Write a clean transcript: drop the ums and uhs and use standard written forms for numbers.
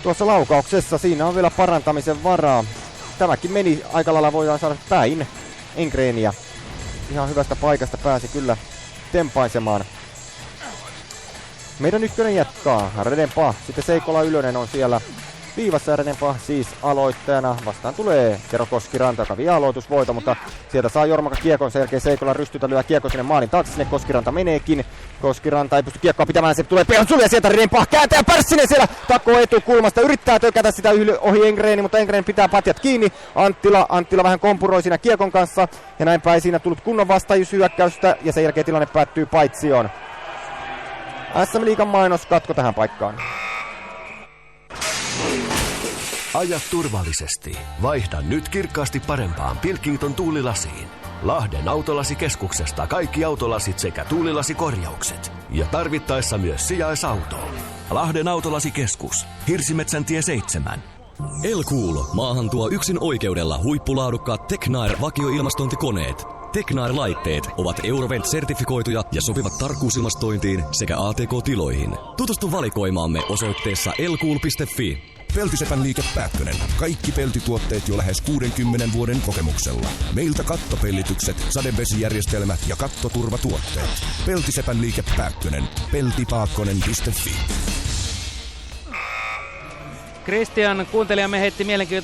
tuossa laukauksessa siinä on vielä parantamisen varaa. Tämäkin meni aika lailla, voidaan saada päin Engreeniä. Ihan hyvästä paikasta pääsi kyllä tempaisemaan. Meidän ykkönen jatkaa. Redenpa, sitten Seikola Ylönen on siellä viivassa ja Redenpa siis aloittajana. Vastaan tulee Tero Koskiranta, joka vie aloitusvoito, mutta sieltä saa Jormaka kiekon. Sen jälkeen Seikola rystytä lyö kiekko sinne maalin taakse. Sinne Koskiranta meneekin. Koskiranta ei pysty kiekkoa pitämään. Se tulee Pehonsulle ja sieltä Redenpa kääntää Pärssinen siellä takoo etukulmasta. Yrittää tökätä sitä ohi Engreeni, mutta Engreeni pitää patjat kiinni. Anttila vähän kompuroi siinä kiekon kanssa. Ja näinpä ei siinä tullut kunnon vastaajuushyökkäystä. Ja sen jälkeen tilanne päättyy paitsioon. SM Liigan mainoskatko tähän paikkaan. Aja turvallisesti. Vaihda nyt kirkkaasti parempaan Pilkington tuulilasiin. Lahden autolasikeskuksesta kaikki autolasit sekä tuulilaskorjaukset. Ja tarvittaessa myös sijaisauto. Lahden autolasikeskus. Hirsimetsäntie 7. Elcool maahan tuo yksin oikeudella huippulaadukkaat Tecnair vakioilmastointikoneet. Tecnair-laitteet ovat Eurovent-sertifikoituja ja sopivat tarkkuusilmastointiin sekä ATK-tiloihin. Tutustu valikoimaamme osoitteessa elcool.fi. Peltisepän liike Pääkkönen. Kaikki peltituotteet jo lähes 60 vuoden kokemuksella. Meiltä kattopellitykset, sadevesijärjestelmät ja kattoturvatuotteet. Peltisepän liike Pääkkönen. Peltipaakkonen.fi. Christian, kuuntelijamme heitti mielenkiintoista